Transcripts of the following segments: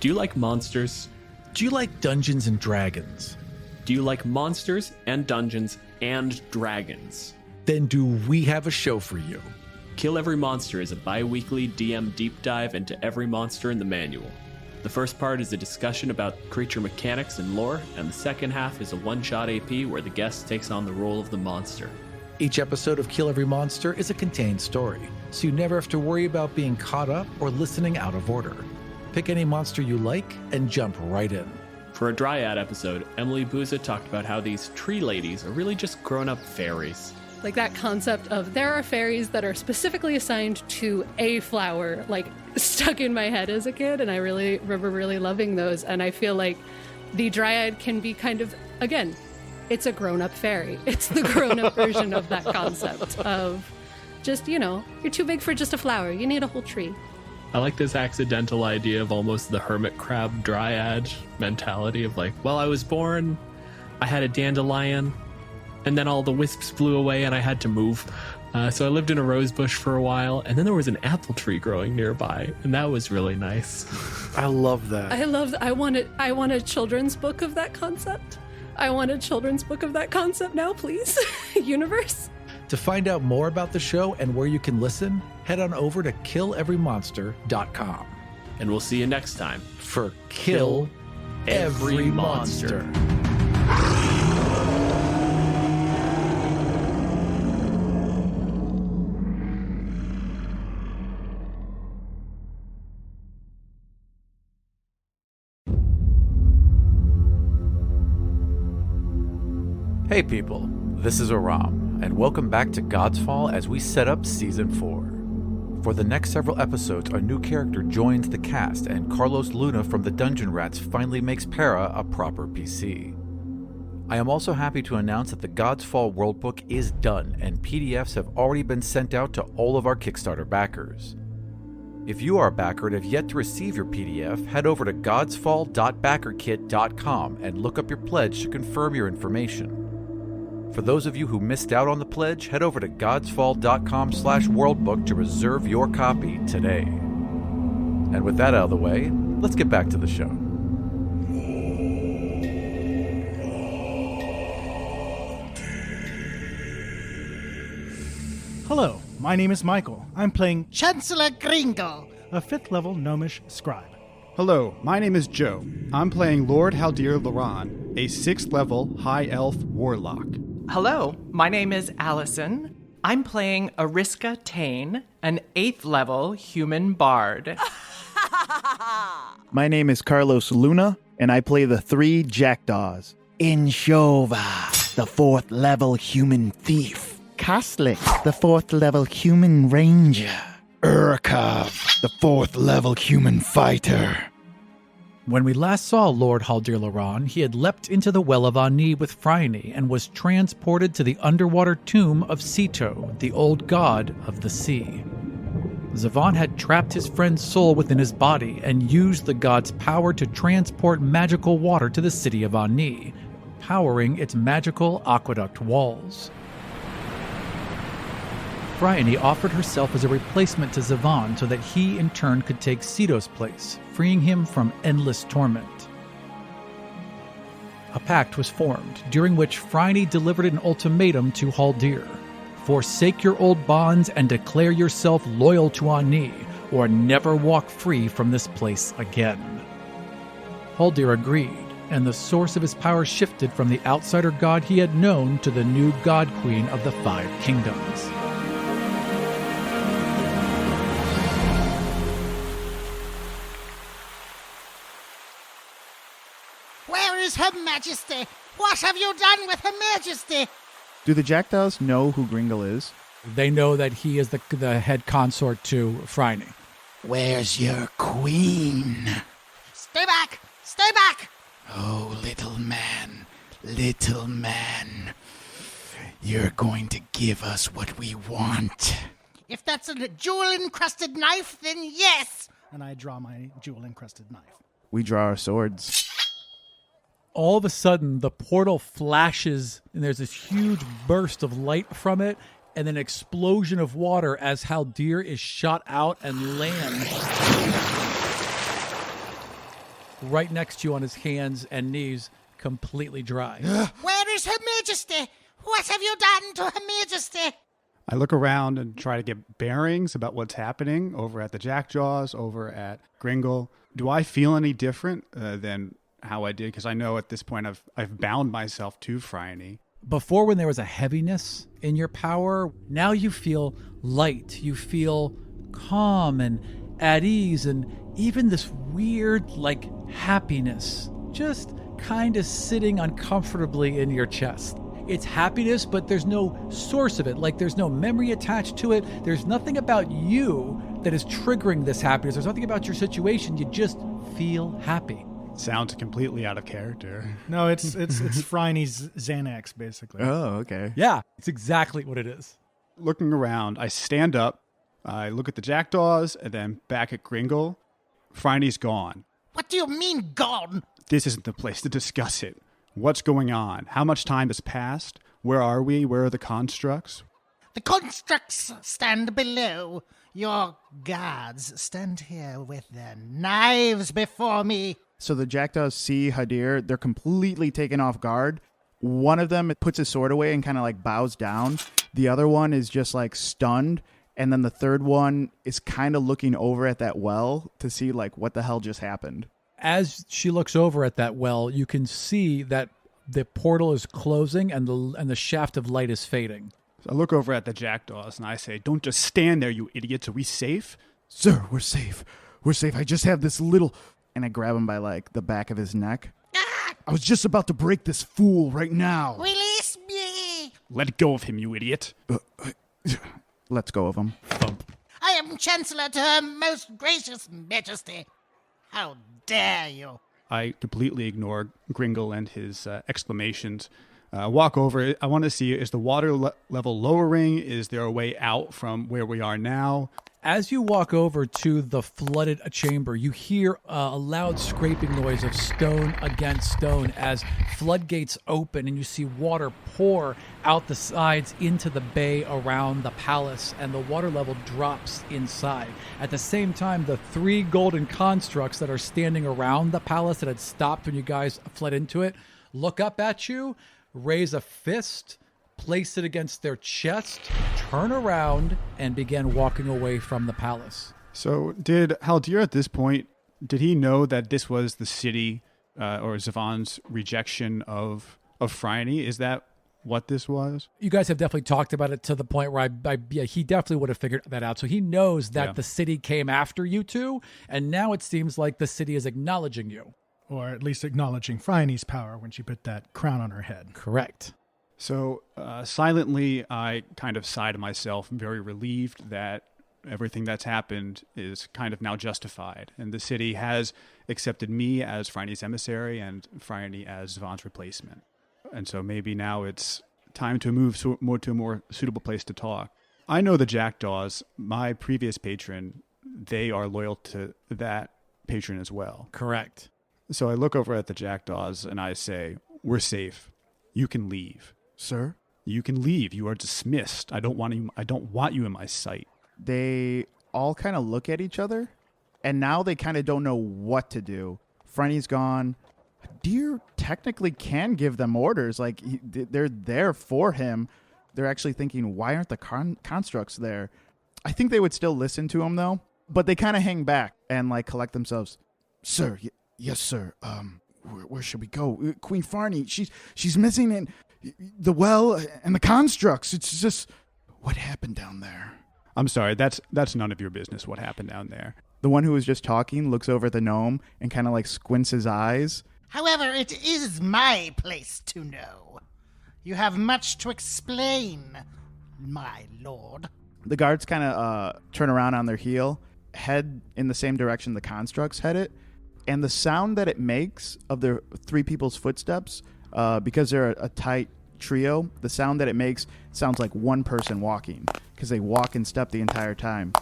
Do you like monsters? Do you like Dungeons and Dragons? Do you like monsters and dungeons and dragons? Then do we have a show for you. Kill Every Monster is a bi-weekly DM deep dive into every monster in the manual. The first part is a discussion about creature mechanics and lore, and the second half is a one-shot AP where the guest takes on the role of the monster. Each episode of Kill Every Monster is a contained story, so you never have to worry about being caught up or listening out of order. Pick any monster you like and jump right in. For a Dryad episode, Emily Booza talked about how these tree ladies are really just grown-up fairies. Like that concept of there are fairies that are specifically assigned to a flower, like stuck in my head as a kid, and I really remember really loving those. And I feel like the Dryad can be kind of, again, it's a grown-up fairy. It's the grown-up version of that concept of just, you're too big for just a flower. You need a whole tree. I like this accidental idea of almost the hermit crab dryad mentality of like, well, I was born, I had a dandelion, and then all the wisps flew away and I had to move. So I lived in a rose bush for a while, and then there was an apple tree growing nearby, and that was really nice. I love that. I want a children's book of that concept. I want a children's book of that concept now, please. Universe. To find out more about the show and where you can listen, head on over to killeverymonster.com. And we'll see you next time For Kill Every Monster. Hey people, this is Aram, and welcome back to Godsfall as we set up Season 4. For the next several episodes, a new character joins the cast, and Carlos Luna from the Dungeon Rats finally makes Para a proper PC. I am also happy to announce that the Godsfall Worldbook is done, and PDFs have already been sent out to all of our Kickstarter backers. If you are a backer and have yet to receive your PDF, head over to godsfall.backerkit.com and look up your pledge to confirm your information. For those of you who missed out on the pledge, head over to godsfall.com/worldbook to reserve your copy today. And with that out of the way, let's get back to the show. Hello, my name is Michael. I'm playing Chancellor Gringle, a 5th level gnomish scribe. Hello, my name is Joe. I'm playing Lord Haldir Loran, a 6th level high elf warlock. Hello, my name is Allison. I'm playing Ariska Tane, an 8th level human bard. My name is Carlos Luna, and I play the 3 Jackdaws. Inshova, the 4th level human thief. Hasley, the 4th level human ranger. Urkov, the 4th level human fighter. When we last saw Lord Haldir Loran, he had leapt into the Well of Ani with Phryne and was transported to the underwater tomb of Sito, the old god of the sea. Zavan had trapped his friend's soul within his body and used the god's power to transport magical water to the city of Ani, powering its magical aqueduct walls. Phryne offered herself as a replacement to Zavan so that he in turn could take Sito's place, freeing him from endless torment. A pact was formed, during which Phryne delivered an ultimatum to Haldir. Forsake your old bonds and declare yourself loyal to Ani, or never walk free from this place again. Haldir agreed, and the source of his power shifted from the outsider god he had known to the new god queen of the 5 kingdoms. Where is Her Majesty? What have you done with Her Majesty? Do the Jackdaws know who Gringle is? They know that he is the head consort to Phryne. Where's your queen? Stay back! Stay back! Oh, little man, you're going to give us what we want. If that's a jewel-encrusted knife, then yes! And I draw my jewel-encrusted knife. We draw our swords. All of a sudden, the portal flashes, and there's this huge burst of light from it, and an explosion of water as Haldir is shot out and lands right next to you on his hands and knees, completely dry. Where is Her Majesty? What have you done to Her Majesty? I look around and try to get bearings about what's happening over at the Jackdaws, over at Gringle. Do I feel any different than how I did? Because I know at this point I've bound myself to Phryne. Before, when there was a heaviness in your power, now you feel light. You feel calm and at ease, and even this weird, happiness just kind of sitting uncomfortably in your chest. It's happiness, but there's no source of it. There's no memory attached to it. There's nothing about you that is triggering this happiness. There's nothing about your situation. You just feel happy. Sounds completely out of character. No, it's Phryne's Xanax, basically. Oh, okay. Yeah, it's exactly what it is. Looking around, I stand up, I look at the Jackdaws, and then back at Gringle. Phryne's gone. What do you mean, gone? This isn't the place to discuss it. What's going on? How much time has passed? Where are we? Where are the constructs? The constructs stand below. Your guards stand here with their knives before me. So the Jackdaws see Haldir. They're completely taken off guard. One of them puts his sword away and kind of bows down. The other one is just stunned. And then the third one is kind of looking over at that well to see what the hell just happened. As she looks over at that well, you can see that the portal is closing and the shaft of light is fading. So I look over at the Jackdaws and I say, "Don't just stand there, you idiots. Are we safe?" Sir, we're safe. We're safe. I just have this little... And I grab him by the back of his neck. Ah! I was just about to break this fool right now. Release me! Let go of him, you idiot. Let's go of him. I am Chancellor to Her Most Gracious Majesty. How dare you? I completely ignore Gringle and his exclamations. Walk over. I want to see, is the water level lowering? Is there a way out from where we are now? As you walk over to the flooded chamber, you hear a loud scraping noise of stone against stone as floodgates open and you see water pour out the sides into the bay around the palace, and the water level drops inside. At the same time, the 3 golden constructs that are standing around the palace that had stopped when you guys fled into it look up at you, raise a fist, place it against their chest, turn around, and begin walking away from the palace. So did Haldir at this point, did he know that this was the city or Zavon's rejection of Phryne? Is that what this was? You guys have definitely talked about it to the point where he definitely would have figured that out. So he knows that the city came after you two, and now it seems like the city is acknowledging you. Or at least acknowledging Phryne's power when she put that crown on her head. Correct. So silently, I kind of sigh to myself, very relieved that everything that's happened is kind of now justified. And the city has accepted me as Phryne's emissary and Phryne as Zvon's replacement. And so maybe now it's time to move to a more suitable place to talk. I know the Jackdaws, my previous patron, they are loyal to that patron as well. Correct. So I look over at the Jackdaws and I say, "We're safe. You can leave." Sir? You can leave. You are dismissed. I don't want you in my sight. They all kind of look at each other, and now they kind of don't know what to do. Phryne's gone. Deer technically can give them orders. They're there for him. They're actually thinking, why aren't the constructs there? I think they would still listen to him, though. But they kind of hang back and, collect themselves. Sir, yes, sir. Where should we go? Queen Phryne, she's missing, and the well and the constructs. It's just, what happened down there? I'm sorry, that's none of your business what happened down there. The one who was just talking looks over at the gnome and kind of squints his eyes. However, it is my place to know. You have much to explain, my lord. The guards kind of turn around on their heel, head in the same direction the constructs headed, and the sound that it makes of the 3 people's footsteps, because they're a tight trio, the sound that it makes sounds like one person walking, because they walk and step the entire time.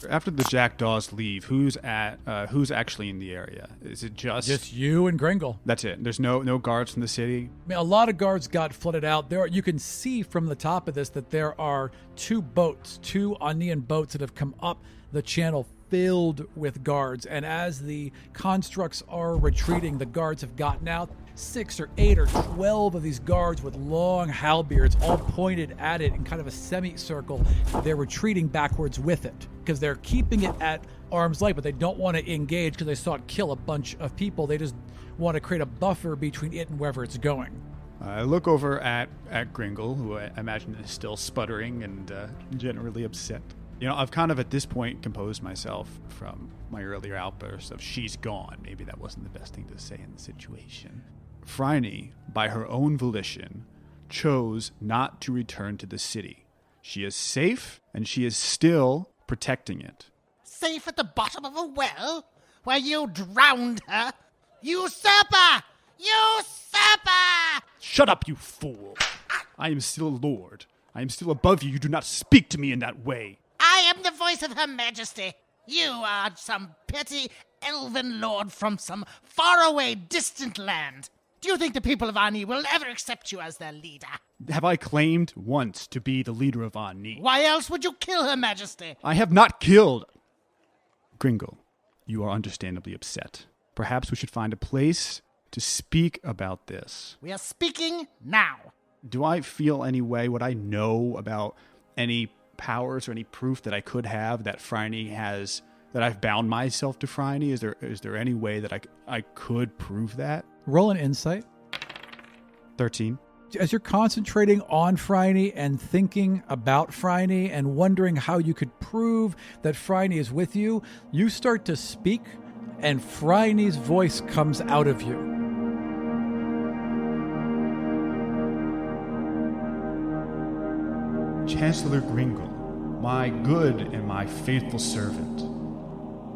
After the Jackdaws leave, who's actually in the area? Is it just you and Gringle? That's it. There's no guards from the city. I mean, a lot of guards got flooded out. You can see from the top of this that there are 2 boats, 2 Anian boats that have come up the channel filled with guards. And as the constructs are retreating, the guards have gotten out. 6 or 8 or 12 of these guards with long halberds all pointed at it in kind of a semicircle. They're retreating backwards with it because they're keeping it at arm's length, but they don't want to engage because they saw it kill a bunch of people. They just want to create a buffer between it and wherever it's going. I look over at Gringle, who I imagine is still sputtering and generally upset. I've kind of at this point composed myself from my earlier outburst of she's gone. Maybe that wasn't the best thing to say in the situation. Phryne, by her own volition, chose not to return to the city. She is safe, and she is still protecting it. Safe at the bottom of a well where you drowned her? Usurper! Usurper! Shut up, you fool! I am still a lord. I am still above you. You do not speak to me in that way. I am the voice of Her Majesty. You are some petty elven lord from some faraway, distant land. Do you think the people of Ani will ever accept you as their leader? Have I claimed once to be the leader of Ani? Why else would you kill Her Majesty? I have not killed. Gringle, you are understandably upset. Perhaps we should find a place to speak about this. We are speaking now. Do I feel any way? Would I know about any powers or any proof that I could have that Phryne has, that I've bound myself to Phryne? Is there any way that I could prove that? Roll an insight. 13. As you're concentrating on Phryne and thinking about Phryne and wondering how you could prove that Phryne is with you, you start to speak and Phryne's voice comes out of you. Chancellor Gringle, my good and my faithful servant,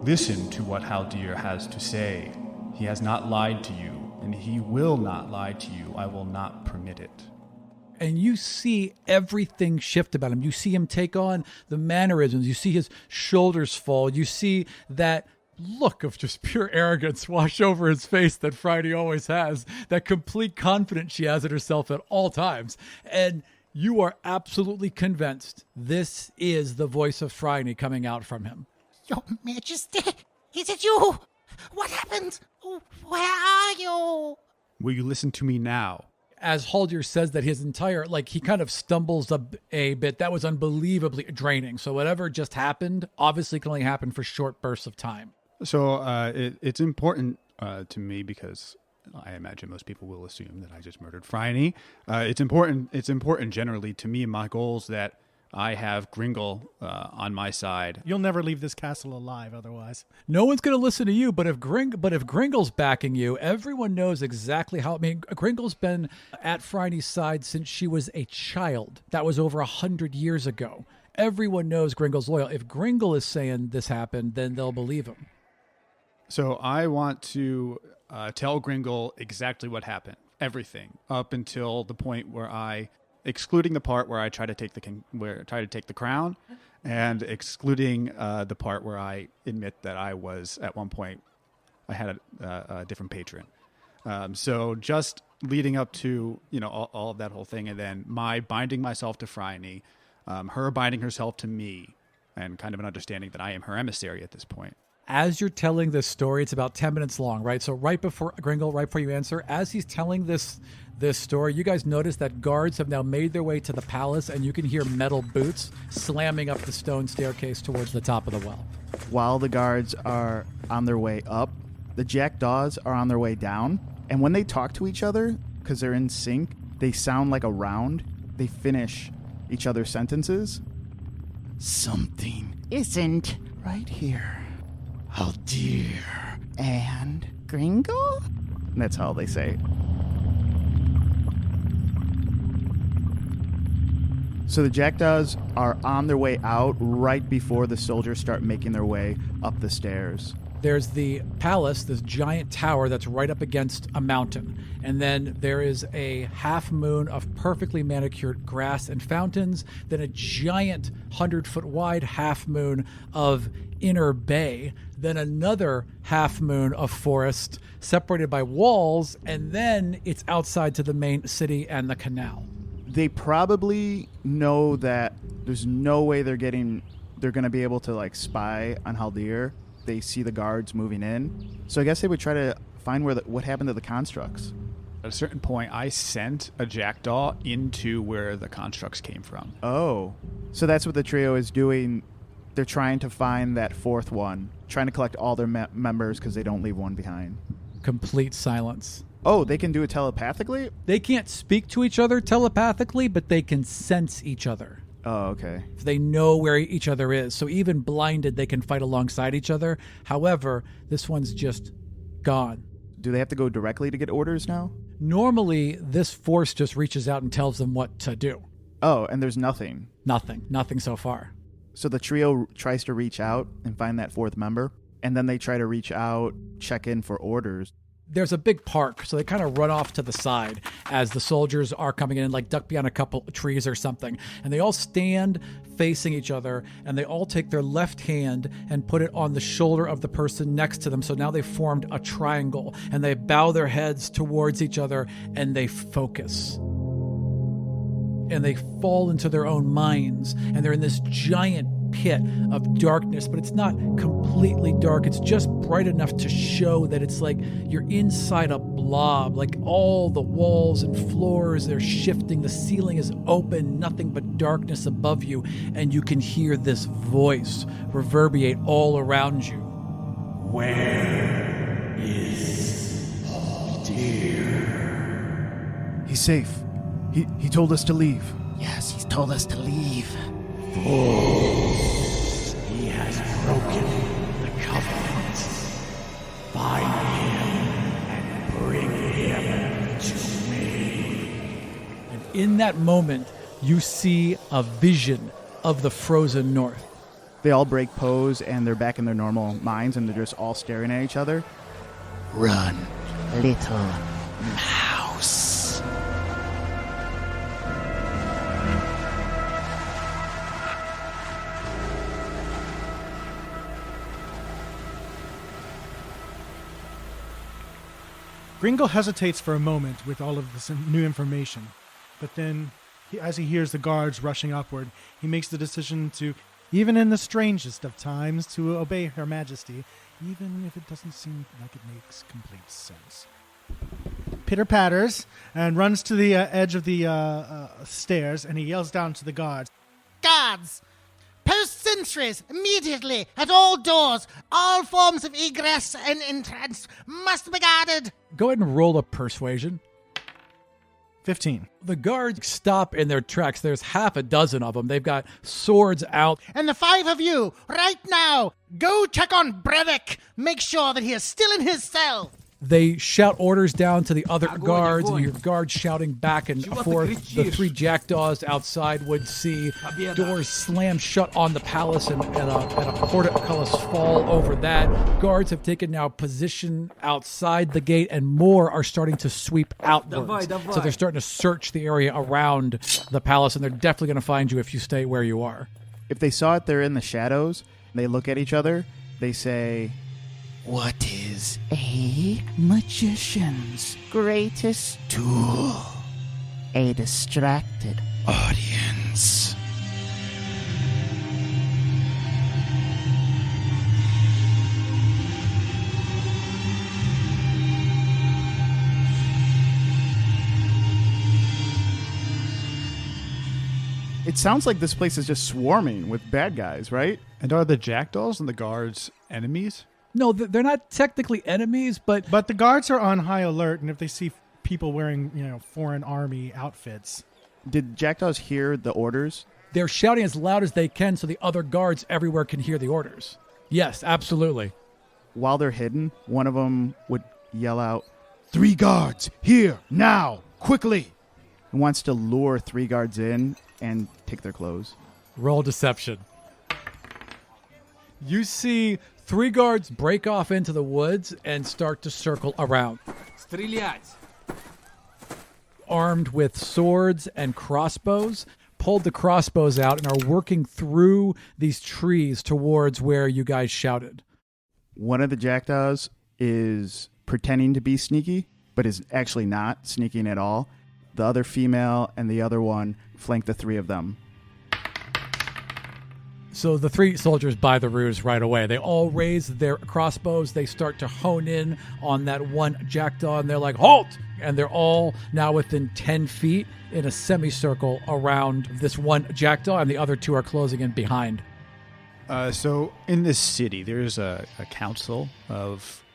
listen to what Haldir has to say. He has not lied to you, and he will not lie to you. I will not permit it. And you see everything shift about him. You see him take on the mannerisms. You see his shoulders fall. You see that look of just pure arrogance wash over his face that Phryne always has, that complete confidence she has in herself at all times. And you are absolutely convinced this is the voice of Phryne coming out from him. Your Majesty, is it you? What happened? Where are you? Will you listen to me now? As Haldir says that his entire, he kind of stumbles a bit. That was unbelievably draining. So whatever just happened, obviously can only happen for short bursts of time. So it's important to me because I imagine most people will assume that I just murdered Phryne. It's important generally to me and my goals that I have Gringle on my side. You'll never leave this castle alive otherwise. No one's going to listen to you, but if Gringle's backing you, everyone knows exactly how. I mean, Gringle's been at Phryne's side since she was a child. That was over 100 years ago. Everyone knows Gringle's loyal. If Gringle is saying this happened, then they'll believe him. So I want to tell Gringle exactly what happened. Everything up until the point where excluding the part where I try to take the crown, and excluding the part where I admit that I was at one point I had a different patron. So just leading up to all of that whole thing, and then my binding myself to Phryne, her binding herself to me, and kind of an understanding that I am her emissary at this point. As you're telling this story, it's about 10 minutes long, right? So right before Gringle, right before you answer, as he's telling this story, you guys notice that guards have now made their way to the palace, and you can hear metal boots slamming up the stone staircase towards the top of the well. While the guards are on their way up, the Jackdaws are on their way down. And when they talk to each other, because they're in sync, they sound like a round. They finish each other's sentences. Something isn't right here. Haldir and Gringle? And that's how they say it. So the Jackdaws are on their way out right before the soldiers start making their way up the stairs. There's the palace, this giant tower that's right up against a mountain. And then there is a half moon of perfectly manicured grass and fountains. Then a giant 100-foot wide half moon of inner bay. Then another half moon of forest separated by walls. And then it's outside to the main city and the canal. They probably know that there's no way they're they're going to be able to like spy on Haldir. They see the guards moving in. So I guess they would try to find what happened to the constructs. At a certain point, I sent a jackdaw into where the constructs came from. Oh. So that's what the trio is doing. They're trying to find that fourth one, trying to collect all their members because they don't leave one behind. Complete silence. Oh, they can do it telepathically? They can't speak to each other telepathically, but they can sense each other. Oh, okay. They know where each other is. So even blinded, they can fight alongside each other. However, this one's just gone. Do they have to go directly to get orders now? Normally, this force just reaches out and tells them what to do. Oh, and there's nothing. Nothing so far. So the trio tries to reach out and find that fourth member, and then they try to reach out, check in for orders. There's a big park, so they kind of run off to the side as the soldiers are coming in, like duck behind a couple trees or something. And they all stand facing each other, and they all take their left hand and put it on the shoulder of the person next to them. So now they've formed a triangle, and they bow their heads towards each other, and they focus. And they fall into their own minds, and they're in this giant pit of darkness, but it's not completely dark. It's just bright enough to show that it's like you're inside a blob, like all the walls and floors, they're shifting. The ceiling is open, nothing but darkness above you, and you can hear this voice reverberate all around you. Where is Haldir? He's safe. He told us to leave. Yes, he's told us to leave. Fools! He has broken the covenant. Find him and bring him to me. And in that moment, you see a vision of the frozen north. They all break pose, and they're back in their normal minds, and they're just all staring at each other. Run, little mouse. Gringle hesitates for a moment with all of this new information, but then, as he hears the guards rushing upward, he makes the decision to, even in the strangest of times, to obey Her Majesty, even if it doesn't seem like it makes complete sense. Pitter-patters and runs to the edge of the stairs, and he yells down to the guards. Guards! Post sentries immediately at all doors. All forms of egress and entrance must be guarded. Go ahead and roll a persuasion. 15. The guards stop in their tracks. There's half a dozen of them. They've got swords out. And the 5 of you, right now, go check on Brevik. Make sure that he is still in his cell. They shout orders down to the other guards, and your guards shouting back and forth. The 3 jackdaws outside would see doors slam shut on the palace, and a portcullis fall over that. Guards have taken now position outside the gate, and more are starting to sweep outwards. So they're starting to search the area around the palace, and they're definitely going to find you if you stay where you are. If they saw it, they're in the shadows. They look at each other. They say, What is a magician's greatest tool? A distracted audience. it sounds like this place is just swarming with bad guys, right? And are the jackdaws and the guards enemies? No, they're not technically enemies, but the guards are on high alert, and if they see people wearing, foreign army outfits. Did Jackdaws hear the orders? they're shouting as loud as they can so the other guards everywhere can hear the orders. Yes, absolutely. While they're hidden, one of them would yell out, 3 guards, here, now, quickly! And wants to lure 3 guards in and take their clothes. Roll deception. You see 3 guards break off into the woods and start to circle around. Armed with swords and crossbows, pulled the crossbows out and are working through these trees towards where you guys shouted. One of the Jackdaws is pretending to be sneaky, but is actually not sneaking at all. The other female and the other one flank the 3 of them. So the three soldiers buy the ruse right away. They all raise their crossbows. They start to hone in on that one jackdaw, and they're like, halt! And they're all now within 10 feet in a semicircle around this one jackdaw, and the other two are closing in behind. So in this city, there's a council of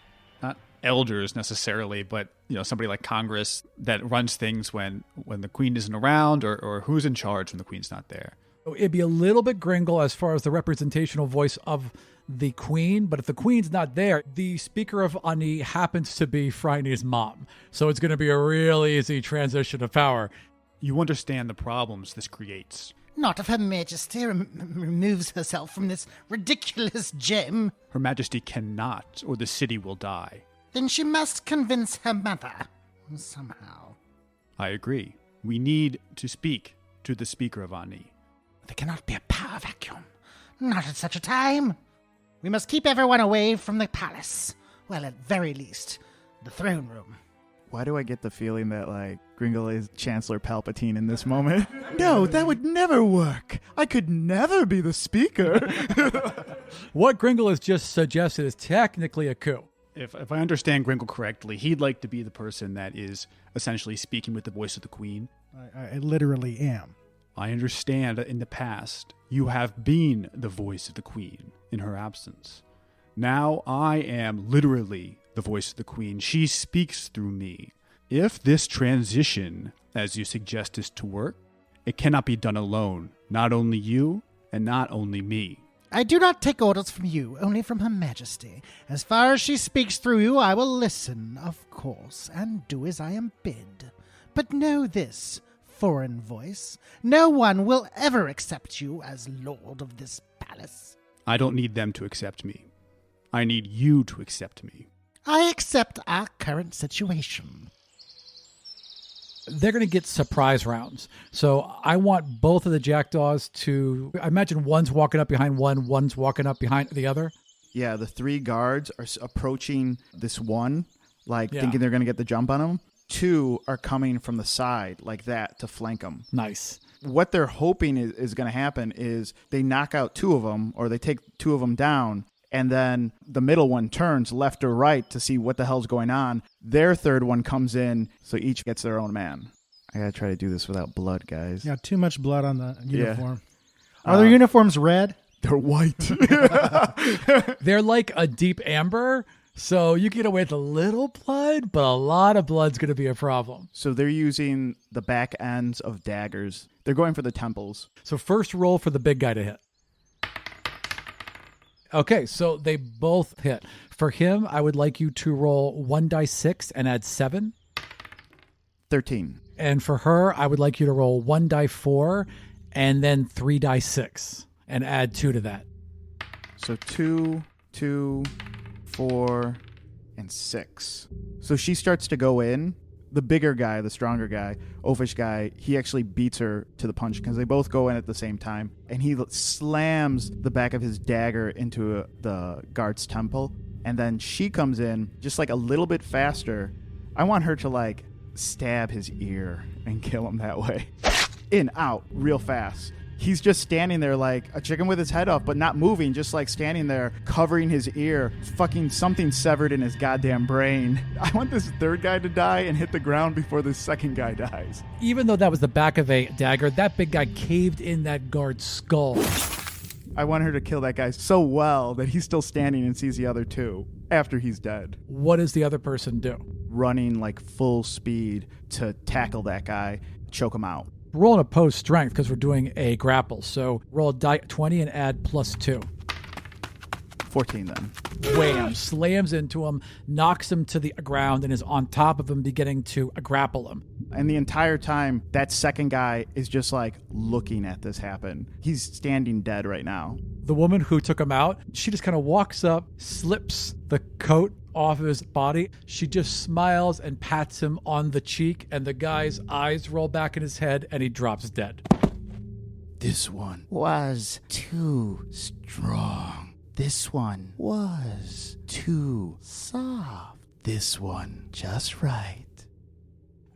not elders necessarily, but somebody like Congress that runs things when the queen isn't around, or who's in charge when the queen's not there. It'd be a little bit Gringle as far as the representational voice of the queen, but if the queen's not there, the speaker of Ani happens to be Phryne's mom. So it's going to be a real easy transition of power. You understand the problems this creates. Not if Her Majesty removes herself from this ridiculous gem. Her Majesty cannot, or the city will die. Then she must convince her mother, somehow. I agree. We need to speak to the speaker of Ani. There cannot be a power vacuum. Not at such a time. We must keep everyone away from the palace. Well, at very least, the throne room. Why do I get the feeling that, Gringle is Chancellor Palpatine in this moment? No, that would never work. I could never be the speaker. What Gringle has just suggested is technically a coup. If I understand Gringle correctly, he'd like to be the person that is essentially speaking with the voice of the queen. I literally am. I understand that in the past, you have been the voice of the queen in her absence. Now I am literally the voice of the queen. She speaks through me. If this transition, as you suggest, is to work, it cannot be done alone. Not only you, and not only me. I do not take orders from you, only from Her Majesty. As far as she speaks through you, I will listen, of course, and do as I am bid. But know this, foreign voice, no one will ever accept you as lord of this palace. I don't need them to accept me. I need you to accept me. I accept our current situation. They're going to get surprise rounds. So I want both of the jackdaws to, I imagine one's walking up behind one, one's walking up behind the other. Yeah, the three guards are approaching this one, thinking they're going to get the jump on him. Two are coming from the side like that to flank them. Nice. What they're hoping is going to happen is they knock out two of them, or they take two of them down, and then the middle one turns left or right to see what the hell's going on. Their third one comes in, so each gets their own man. I got to try to do this without blood, guys. Yeah, too much blood on the uniform. Are their uniforms red? They're white. They're like a deep amber, so you get away with a little blood, but a lot of blood's going to be a problem. So they're using the back ends of daggers. They're going for the temples. So first roll for the big guy to hit. Okay, so they both hit. For him, I would like you to roll 1d6 and add 7. 13. And for her, I would like you to roll 1d4 and then 3d6 and add 2 to that. So 2, 2, 4, and 6. So she starts to go in. The bigger guy, the stronger guy, oafish guy, he actually beats her to the punch because they both go in at the same time. And he slams the back of his dagger into the guard's temple. And then she comes in just a little bit faster. I want her to stab his ear and kill him that way. In, out, real fast. He's just standing there like a chicken with his head off, but not moving, just standing there, covering his ear, fucking something severed in his goddamn brain. I want this third guy to die and hit the ground before this second guy dies. Even though that was the back of a dagger, that big guy caved in that guard's skull. I want her to kill that guy so well that he's still standing and sees the other two after he's dead. What does the other person do? Running full speed to tackle that guy, choke him out. Roll an opposed strength because we're doing a grapple. So roll a die 20 and add +2. 14 then. Wham! Slams into him, knocks him to the ground, and is on top of him beginning to grapple him. And the entire time, that second guy is just looking at this happen. He's standing dead right now. The woman who took him out, she just kind of walks up, slips the coat off of his body. She just smiles and pats him on the cheek, and the guy's eyes roll back in his head, and he drops dead. This one was too strong. This one was too soft. This one just right.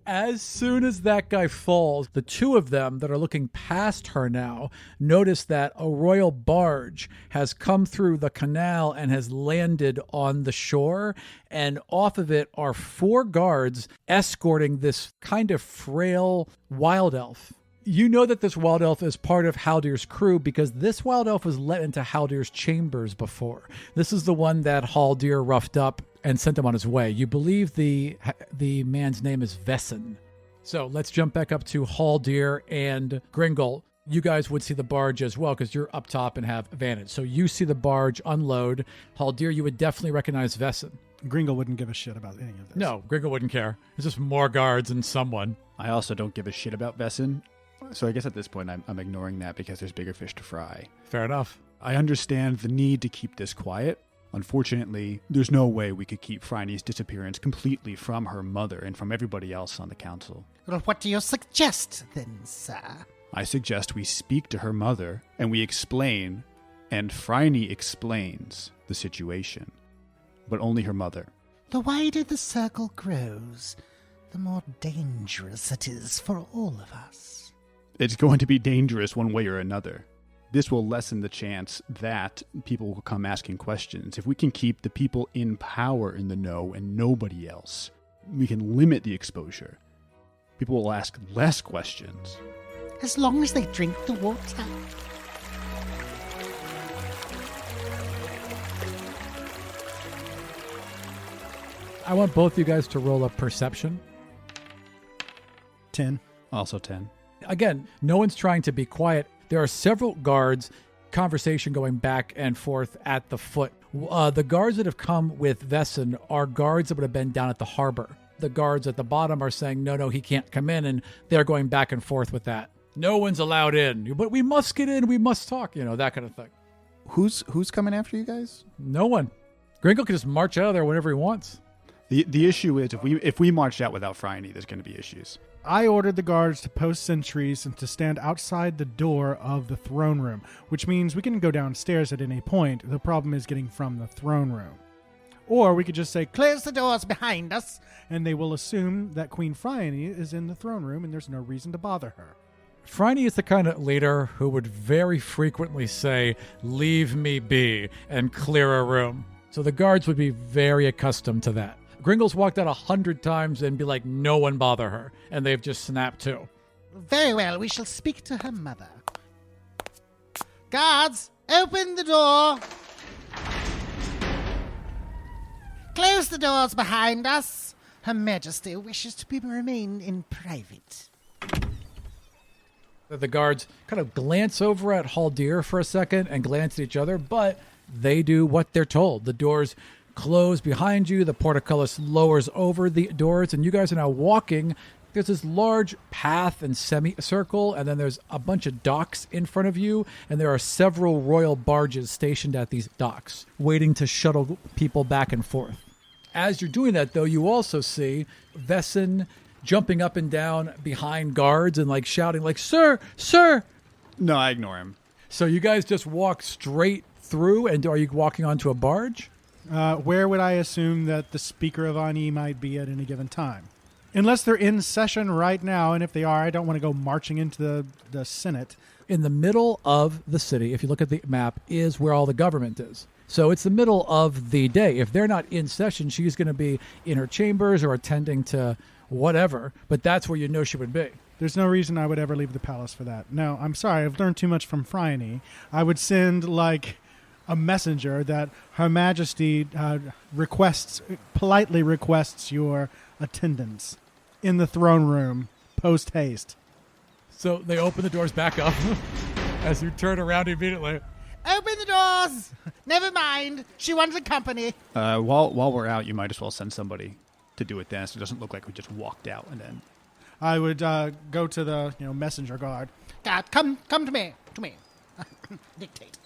As soon as that guy falls, the two of them that are looking past her now notice that a royal barge has come through the canal and has landed on the shore. And off of it are 4 guards escorting this kind of frail wild elf. You know that this wild elf is part of Haldir's crew because this wild elf was let into Haldir's chambers before. This is the one that Haldir roughed up and sent him on his way. You believe the man's name is Vessen. So let's jump back up to Haldir and Gringle. You guys would see the barge as well because you're up top and have advantage. So you see the barge unload. Haldir, you would definitely recognize Vessen. Gringle wouldn't give a shit about any of this. No, Gringle wouldn't care. It's just more guards and someone. I also don't give a shit about Vessen. So I guess at this point I'm ignoring that because there's bigger fish to fry. Fair enough. I understand the need to keep this quiet. Unfortunately, there's no way we could keep Phryne's disappearance completely from her mother and from everybody else on the council. Well, what do you suggest, then, sir? I suggest we speak to her mother and we explain, and Phryne explains the situation. But only her mother. The wider the circle grows, the more dangerous it is for all of us. It's going to be dangerous one way or another. This will lessen the chance that people will come asking questions. If we can keep the people in power in the know and nobody else, we can limit the exposure. People will ask less questions. As long as they drink the water. I want both you guys to roll a perception. 10. Also 10. Again, no one's trying to be quiet. There are several guards, conversation going back and forth at the foot. The guards that have come with Vessen are guards that would have been down at the harbor. The guards at the bottom are saying, no, he can't come in, and they're going back and forth with that. No one's allowed in, but we must get in, we must talk, that kind of thing. Who's coming after you guys? No one. Gringle can just march out of there whenever he wants. The issue is if we march out without Phryne, there's going to be issues. I ordered the guards to post sentries and to stand outside the door of the throne room, which means we can go downstairs at any point. The problem is getting from the throne room. Or we could just say, close the doors behind us, and they will assume that Queen Phryne is in the throne room and there's no reason to bother her. Phryne is the kind of leader who would very frequently say, leave me be, and clear a room. So the guards would be very accustomed to that. Gringle's walked out 100 times and be like, no one bother her. And they've just snapped too. Very well, we shall speak to her mother. Guards, open the door. Close the doors behind us. Her Majesty wishes to remain in private. The guards kind of glance over at Haldir for a second and glance at each other, but they do what they're told. The doors close behind you. The portcullis lowers over the doors, and you guys are now walking. There's this large path and semicircle, and then there's a bunch of docks in front of you, and there are several royal barges stationed at these docks, waiting to shuttle people back and forth. As you're doing that, though, you also see Vessen jumping up and down behind guards and shouting sir, sir. No, I ignore him. So you guys just walk straight through, and are you walking onto a barge? Where would I assume that the Speaker of Ani might be at any given time? Unless they're in session right now, and if they are, I don't want to go marching into the Senate. In the middle of the city, if you look at the map, is where all the government is. So it's the middle of the day. If they're not in session, she's going to be in her chambers or attending to whatever, but that's where you know she would be. There's no reason I would ever leave the palace for that. No, I'm sorry, I've learned too much from Phryne. I would send, a messenger that Her Majesty politely requests your attendance in the throne room post haste. So they open the doors back up as you turn around immediately. Open the doors! Never mind, she wanted company. While we're out, you might as well send somebody to do it then, so it doesn't look like we just walked out and then. I would go to the messenger guard. God, come to me. Dictate.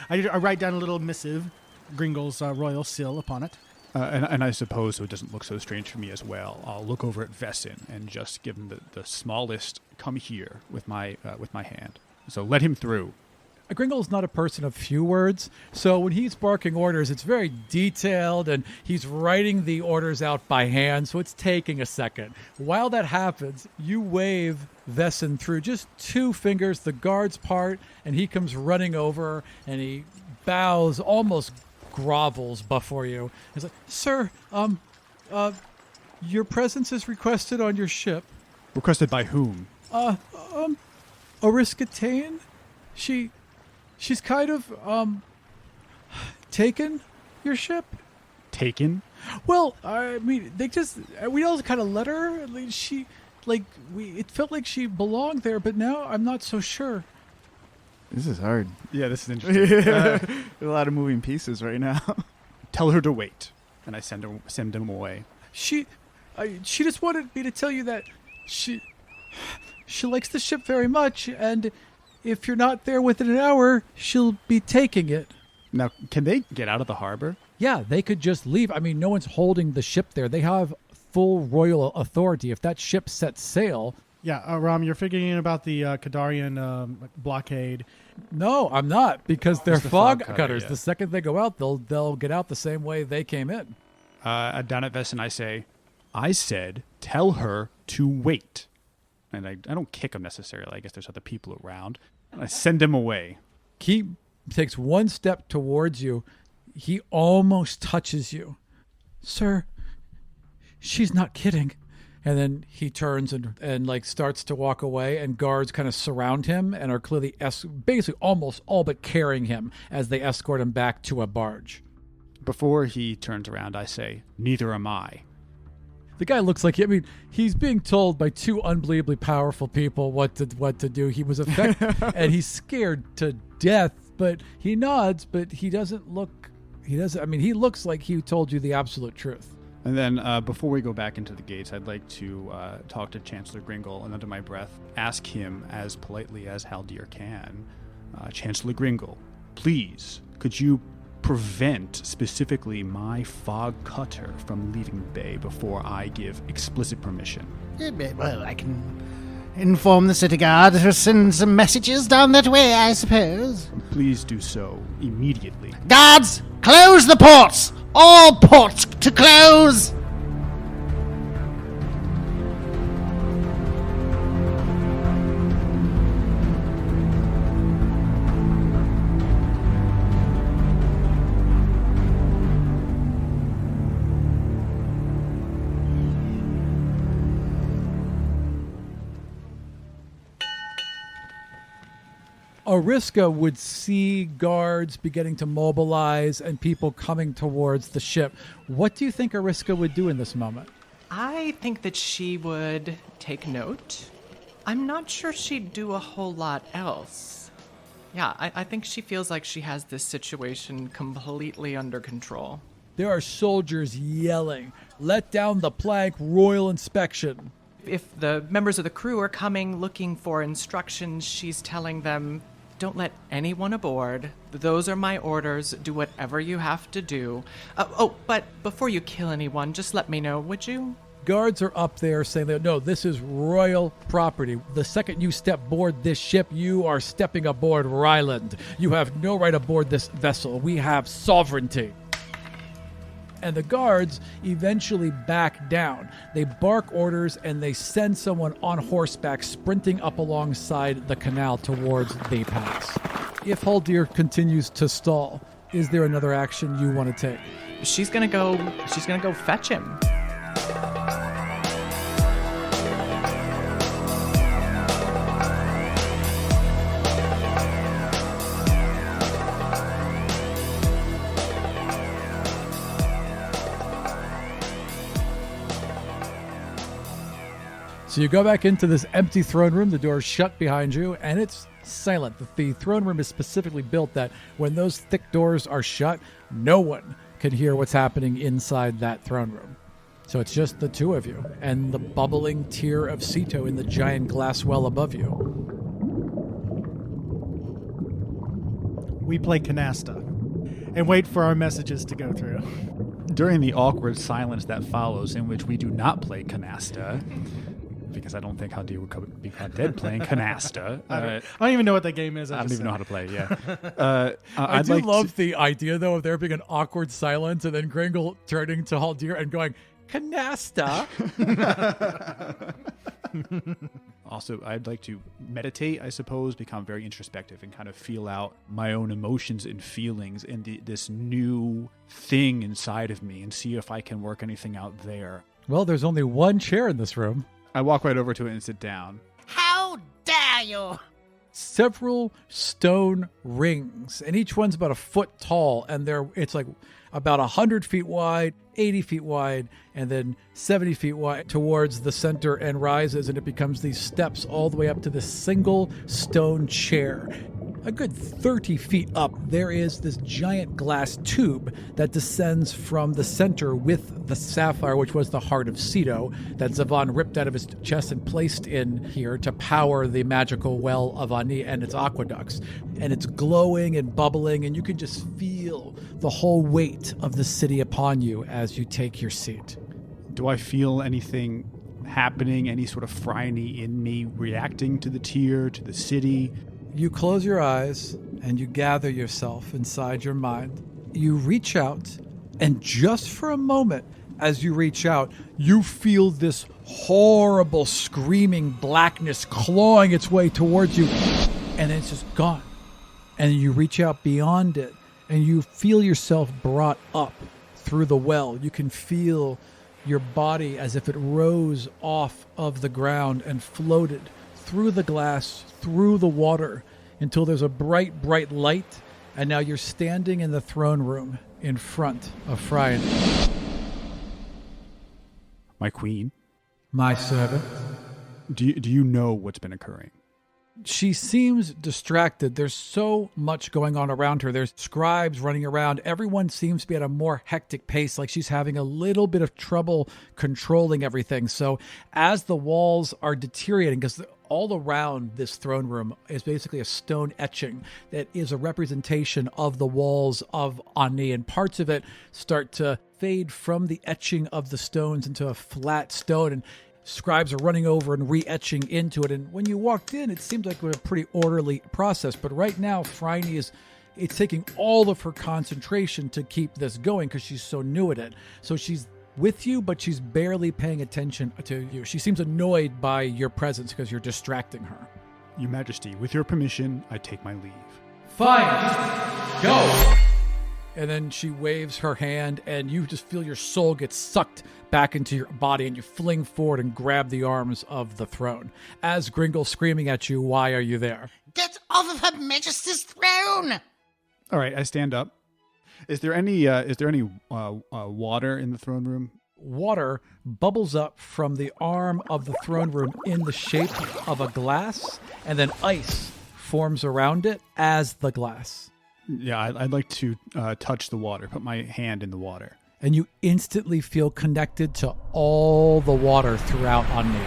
I write down a little missive, Gringle's royal seal upon it. And I suppose so it doesn't look so strange for me as well. I'll look over at Vessen and just give him the smallest come here with my hand. So let him through. Gringle's not a person of few words, so when he's barking orders, it's very detailed, and he's writing the orders out by hand, so it's taking a second. While that happens, you wave Vesson through just 2 fingers, the guard's part, and he comes running over, and he bows, almost grovels before you. He's like, "Sir, your presence is requested on your ship." Requested by whom? Oriskatane? She's kind of, taken your ship? Taken? Well, I mean, we all kind of let her. It felt like she belonged there, but now I'm not so sure. This is hard. Yeah, this is interesting. A lot of moving pieces right now. Tell her to wait, and I send him away. She just wanted me to tell you that she likes the ship very much, and if you're not there within an hour, she'll be taking it. Now, can they get out of the harbor? Yeah, they could just leave. I mean, no one's holding the ship there. They have full royal authority. If that ship sets sail... Yeah, Aram, you're figuring about the Kadarian blockade. No, I'm not, because they're the fog fog cutter, cutters. yeah. The second they go out, they'll get out the same way they came in. Down at Vesson, I said, tell her to wait. And I don't kick him necessarily. I guess there's other people around. And I send him away. He takes 1 step towards you. He almost touches you. "Sir, she's not kidding." And then he turns and starts to walk away, and guards kind of surround him and are clearly basically almost all but carrying him as they escort him back to a barge. Before he turns around, I say, neither am I. The guy looks like, he's being told by 2 unbelievably powerful people what to do. He was affected and he's scared to death, but he nods, but he looks like he told you the absolute truth. And then before we go back into the gates, I'd like to talk to Chancellor Gringle and under my breath ask him as politely as Haldir can, Chancellor Gringle, please, could you prevent specifically my fog cutter from leaving the bay before I give explicit permission? Well, I can inform the city guard to send some messages down that way, I suppose. Please do so immediately. Guards, close the ports! All ports to close! Oriska would see guards beginning to mobilize and people coming towards the ship. What do you think Oriska would do in this moment? I think that she would take note. I'm not sure she'd do a whole lot else. Yeah, I think she feels like she has this situation completely under control. There are soldiers yelling, "Let down the plank, royal inspection." If the members of the crew are coming looking for instructions, she's telling them, don't let anyone aboard. Those are my orders. Do whatever you have to do. But before you kill anyone, just let me know, would you? Guards are up there saying, no, this is royal property. The second you step aboard this ship, you are stepping aboard Ryland. You have no right aboard this vessel. We have sovereignty. And the guards eventually back down. They bark orders and they send someone on horseback sprinting up alongside the canal towards the pass. If Haldir continues to stall, is there another action you want to take? She's gonna go fetch him. So you go back into this empty throne room, the door's shut behind you, and it's silent. The throne room is specifically built that when those thick doors are shut, no one can hear what's happening inside that throne room. So it's just the 2 of you and the bubbling tear of Sito in the giant glass well above you. We play canasta and wait for our messages to go through. During the awkward silence that follows, in which we do not play canasta, because I don't think Haldir would be caught dead playing canasta. I don't even know what that game is. I don't even know how to play. Yeah. I do love the idea, though, of there being an awkward silence and then Gringle turning to Haldir and going, canasta. Also, I'd like to meditate, I suppose, become very introspective and kind of feel out my own emotions and feelings and this new thing inside of me and see if I can work anything out there. Well, there's only one chair in this room. I walk right over to it and sit down. How dare you! Several stone rings, and each one's about a foot tall, and it's like about 100 feet wide, 80 feet wide, and then 70 feet wide towards the center and rises, and it becomes these steps all the way up to this single stone chair. A good 30 feet up, there is this giant glass tube that descends from the center with the sapphire, which was the heart of Cedo, that Zavan ripped out of his chest and placed in here to power the magical well of Ani and its aqueducts. And it's glowing and bubbling, and you can just feel the whole weight of the city upon you as you take your seat. Do I feel anything happening, any sort of Phryne in me reacting to the tier, to the city? You close your eyes and you gather yourself inside your mind. You reach out, and just for a moment, as you reach out, you feel this horrible screaming blackness clawing its way towards you, and then it's just gone. And you reach out beyond it, and you feel yourself brought up through the well. You can feel your body as if it rose off of the ground and floated through the glass, through the water, until there's a bright, bright light, and now you're standing in the throne room in front of Phryne. My queen? My servant. Do you know what's been occurring? She seems distracted. There's so much going on around her. There's scribes running around. Everyone seems to be at a more hectic pace, like she's having a little bit of trouble controlling everything. So as the walls are deteriorating, because all around this throne room is basically a stone etching that is a representation of the walls of Ani, and parts of it start to fade from the etching of the stones into a flat stone, and scribes are running over and re-etching into it. And when you walked in, it seemed like a pretty orderly process. But right now, Phryne it's taking all of her concentration to keep this going because she's so new at it. So she's with you, but she's barely paying attention to you. She seems annoyed by your presence because you're distracting her. Your Majesty, with your permission, I take my leave. Fine, go! And then she waves her hand, and you just feel your soul get sucked back into your body, and you fling forward and grab the arms of the throne. As Gringle's screaming at you, why are you there? Get off of Her Majesty's throne! All right, I stand up. Is there any water in the throne room? Water bubbles up from the arm of the throne room in the shape of a glass, and then ice forms around it as the glass. Yeah, I'd like to touch the water, put my hand in the water. And you instantly feel connected to all the water throughout Ani.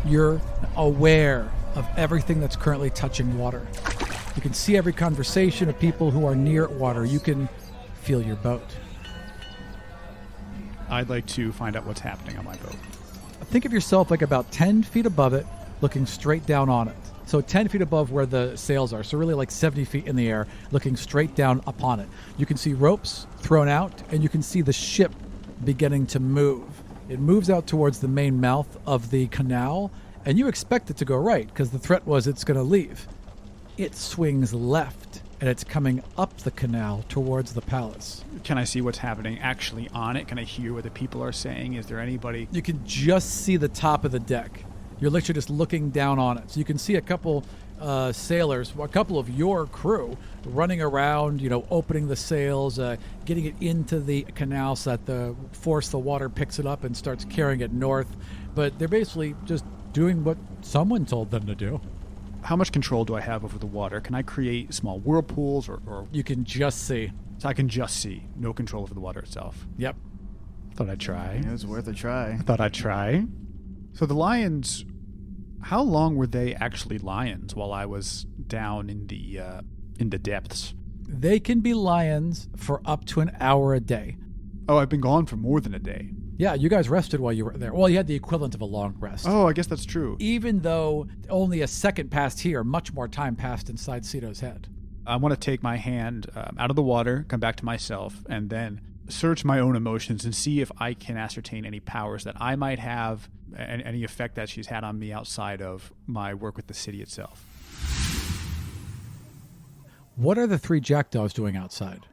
You're aware of everything that's currently touching water. You can see every conversation of people who are near water. You can feel your boat. I'd like to find out what's happening on my boat. Think of yourself like about 10 feet above it, looking straight down on it. So 10 feet above where the sails are. So really like 70 feet in the air, looking straight down upon it. You can see ropes thrown out, and you can see the ship beginning to move. It moves out towards the main mouth of the canal, and you expect it to go right because the threat was it's going to leave. It swings left, and it's coming up the canal towards the palace. Can I see what's happening actually on it? Can I hear what the people are saying? Is there anybody? You can just see the top of the deck. You're literally just looking down on it. So you can see a couple sailors, a couple of your crew running around, opening the sails, getting it into the canal so that the water picks it up and starts carrying it north. But they're basically just doing what someone told them to do. How much control do I have over the water? Can I create small whirlpools or... You can just see. So I can just see. No control over the water itself. Yep. Thought I'd try. It was worth a try. I thought I'd try. So the lions, how long were they actually lions while I was down in the depths? They can be lions for up to an hour a day. Oh, I've been gone for more than a day. Yeah, you guys rested while you were there. Well, you had the equivalent of a long rest. Oh, I guess that's true. Even though only a second passed here, much more time passed inside Ceto's head. I want to take my hand out of the water, come back to myself, and then search my own emotions and see if I can ascertain any powers that I might have and any effect that she's had on me outside of my work with the city itself. What are the 3 Jackdaws doing outside?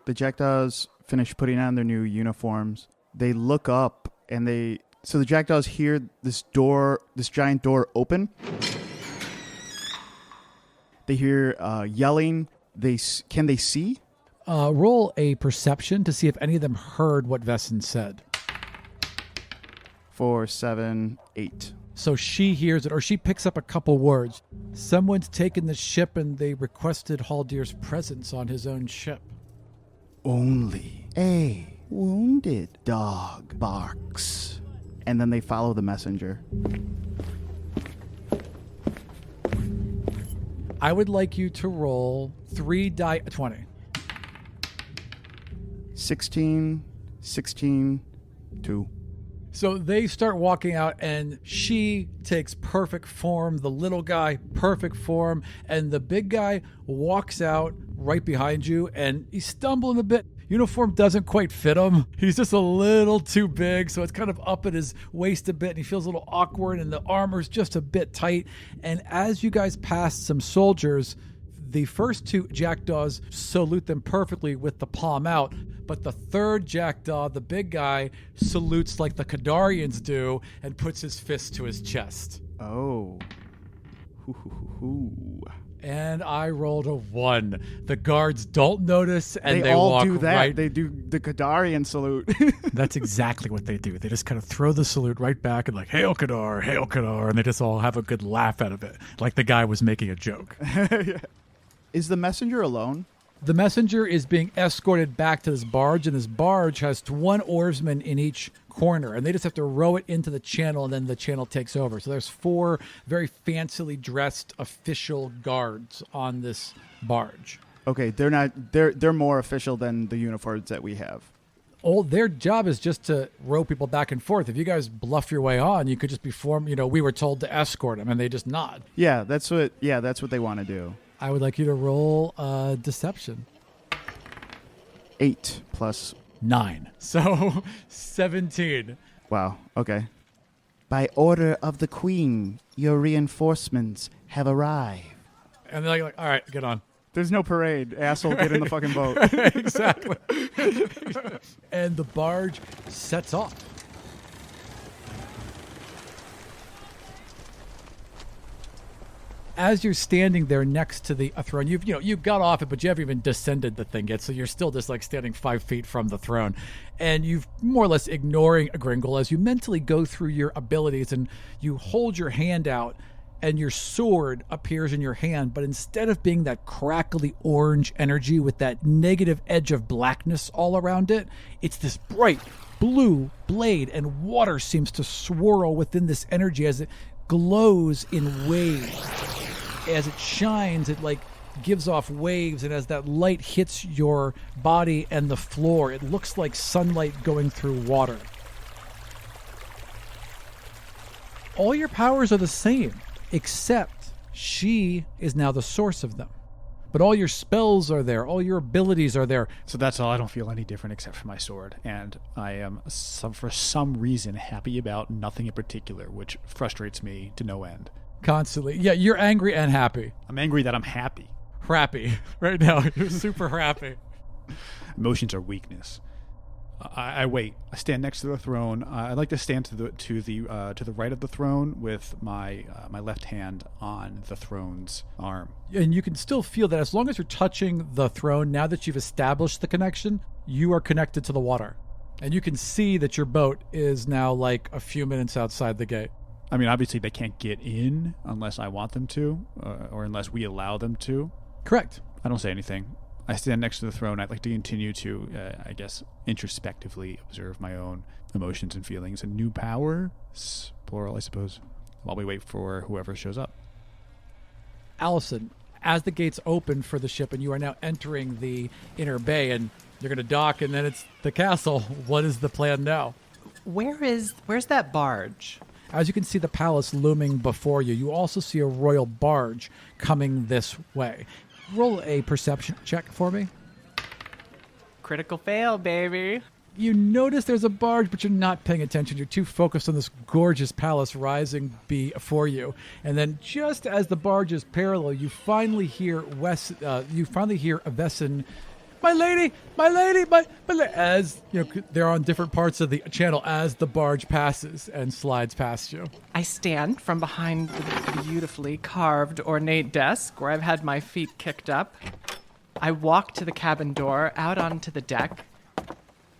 The Jackdaws finish putting on their new uniforms. They look up and so the Jackdaws hear this giant door open. They hear yelling. Can they see? Roll a perception to see if any of them heard what Vesson said. 4, 7, 8. So she hears it, or she picks up a couple words. Someone's taken the ship and they requested Haldir's presence on his own ship. Only a wounded dog barks. And then they follow the messenger. I would like you to roll 3 die 20. 16, 16, 2. So they start walking out and she takes perfect form, the little guy, perfect form, and the big guy walks out right behind you and he's stumbling a bit. Uniform doesn't quite fit him. He's just a little too big, so it's kind of up at his waist a bit and he feels a little awkward and the armor's just a bit tight. And as you guys pass some soldiers, the first 2 Jackdaws salute them perfectly with the palm out, but the 3rd Jackdaw, the big guy, salutes like the Kadarians do and puts his fist to his chest. Oh. Hoo. And I rolled a 1. The guards don't notice and they all walk do that. right. They do the Kadarian salute. That's exactly what they do. They just kind of throw the salute right back and like, Hail Kadar, and they just all have a good laugh out of it, like the guy was making a joke. Yeah. Is the messenger alone? The messenger is being escorted back to this barge, and this barge has 1 oarsman in each corner, and they just have to row it into the channel, and then the channel takes over. So there's 4 very fancily dressed official guards on this barge. Okay, they're more official than the uniforms that we have. Oh, their job is just to row people back and forth. If you guys bluff your way on, you could just be we were told to escort them, and they just nod. Yeah, that's what they want to do. I would like you to roll deception. 8 plus 9. So 17. Wow. Okay. By order of the Queen, your reinforcements have arrived. And they're like, all right, get on. There's no parade. Asshole, get in the fucking boat. Exactly. And the barge sets off. As you're standing there next to the throne, you've got off it, but you haven't even descended the thing yet, so you're still just like standing 5 feet from the throne. And you've more or less ignoring Gringle as you mentally go through your abilities and you hold your hand out and your sword appears in your hand, but instead of being that crackly orange energy with that negative edge of blackness all around it, it's this bright blue blade, and water seems to swirl within this energy as it glows in waves. As it shines, it like gives off waves, and as that light hits your body and the floor, it looks like sunlight going through water. All your powers are the same, except she is now the source of them. But all your spells are there, all your abilities are there. So that's all. I don't feel any different except for my sword. And I am, for some reason, happy about nothing in particular, which frustrates me to no end. Constantly. Yeah, you're angry and happy. I'm angry that I'm happy. Happy. Right now, you're super happy. Emotions are weakness. I wait. I stand next to the throne. I like to stand to the right of the throne with my left hand on the throne's arm. And you can still feel that as long as you're touching the throne, now that you've established the connection, you are connected to the water. And you can see that your boat is now like a few minutes outside the gate. I mean, obviously they can't get in unless I want them to, or unless we allow them to. Correct. I don't say anything. I stand next to the throne. I'd like to continue to, I guess, introspectively observe my own emotions and feelings and new powers, plural, I suppose, while we wait for whoever shows up. Allison, As the gates open for the ship and you are now entering the inner bay and you're going to dock and then it's the castle, what is the plan now? Where's that barge? As you can see the palace looming before you, you also see a royal barge coming this way. Roll a perception check for me. Critical fail, baby. You notice there's a barge, but you're not paying attention. You're too focused on this gorgeous palace rising before you. And then, just as the barge is parallel, you finally hear Vesson, my lady, as you know, they're on different parts of the channel as the barge passes and slides past you. I stand from behind the beautifully carved ornate desk where I've had my feet kicked up. I walk to the cabin door, out onto the deck.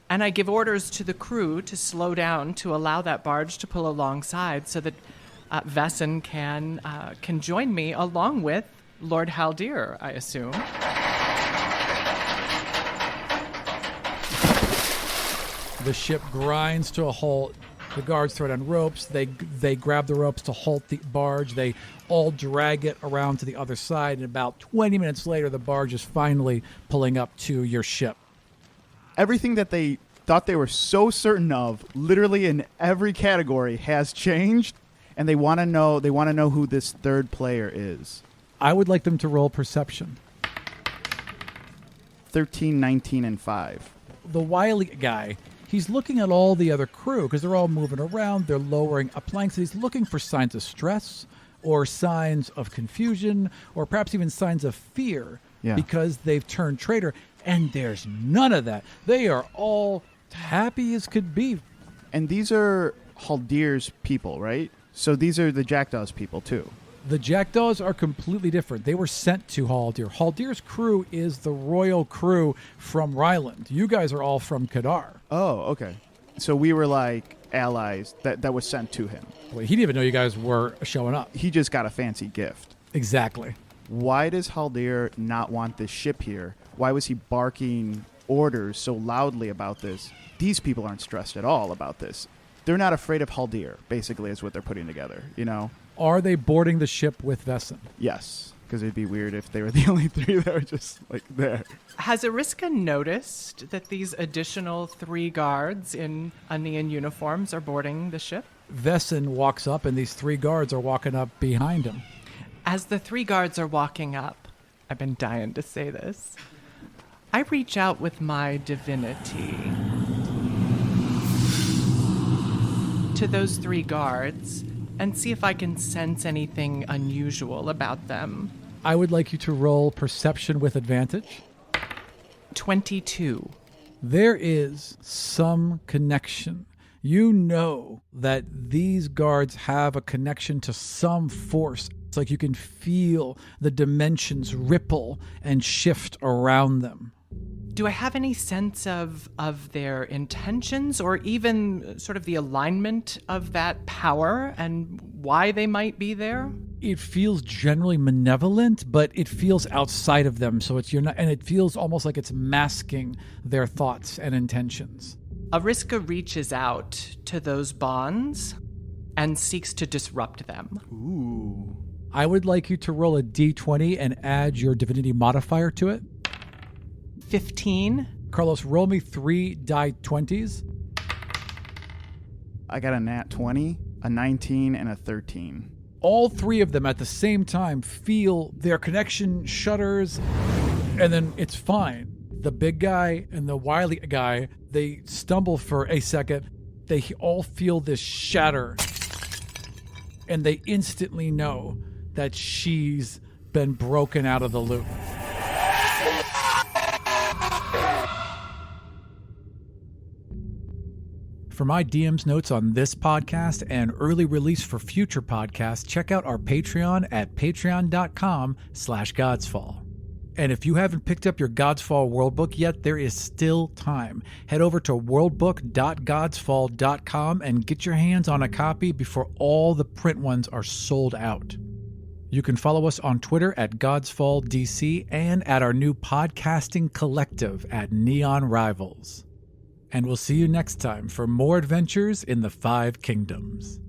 And I give orders to the crew to slow down to allow that barge to pull alongside so that Vesson can join me along with Lord Haldir, I assume. The ship grinds to a halt. The guards throw down ropes. They grab the ropes to halt the barge. They all drag it around to the other side. And about 20 minutes later, the barge is finally pulling up to your ship. Everything that they thought they were so certain of, literally in every category, has changed, and they want to know who this third player is. I would like them to roll perception. 13, 19, and 5. The wily guy, he's looking at all the other crew because they're all moving around. They're lowering a plank, so he's looking for signs of stress or signs of confusion or perhaps even signs of fear because they've turned traitor. And there's none of that. They are all happy as could be. And these are Haldir's people, right? So these are the Jackdaws people, too. The Jackdaws are completely different. They were sent to Haldir. Haldir's crew is the royal crew from Ryland. You guys are all from Kadar. Oh, okay. So we were like allies that was sent to him. Well, he didn't even know you guys were showing up. He just got a fancy gift. Exactly. Why does Haldir not want this ship here? Why was he barking orders so loudly about this? These people aren't stressed at all about this. They're not afraid of Haldir, basically, is what they're putting together, you know? Are they boarding the ship with Vesson? Yes, because it'd be weird if they were the only three that were just, like, there. Has Ariska noticed that these additional 3 guards in Aenean uniforms are boarding the ship? Vesson walks up, and these 3 guards are walking up behind him. As the 3 guards are walking up, I've been dying to say this, I reach out with my divinity to those 3 guards and see if I can sense anything unusual about them. I would like you to roll perception with advantage. 22. There is some connection. You know that these guards have a connection to some force. It's like you can feel the dimensions ripple and shift around them. Do I have any sense of their intentions or even sort of the alignment of that power and why they might be there? It feels generally malevolent, but it feels outside of them. So you're not, and it feels almost like it's masking their thoughts and intentions. Ariska reaches out to those bonds and seeks to disrupt them. Ooh. I would like you to roll a d20 and add your divinity modifier to it. 15. Carlos, roll me 3 die 20s. I got a nat 20, a 19, and a 13. All 3 of them at the same time feel their connection shudders, and then it's fine. The big guy and the wily guy, they stumble for a second. They all feel this shatter, and they instantly know that she's been broken out of the loop. For my DM's notes on this podcast and early release for future podcasts, check out our Patreon at patreon.com/Godsfall. And if you haven't picked up your Godsfall Worldbook yet, there is still time. Head over to worldbook.godsfall.com and get your hands on a copy before all the print ones are sold out. You can follow us on Twitter at GodsfallDC and at our new podcasting collective at Neon Rivals. And we'll see you next time for more adventures in the 5 Kingdoms.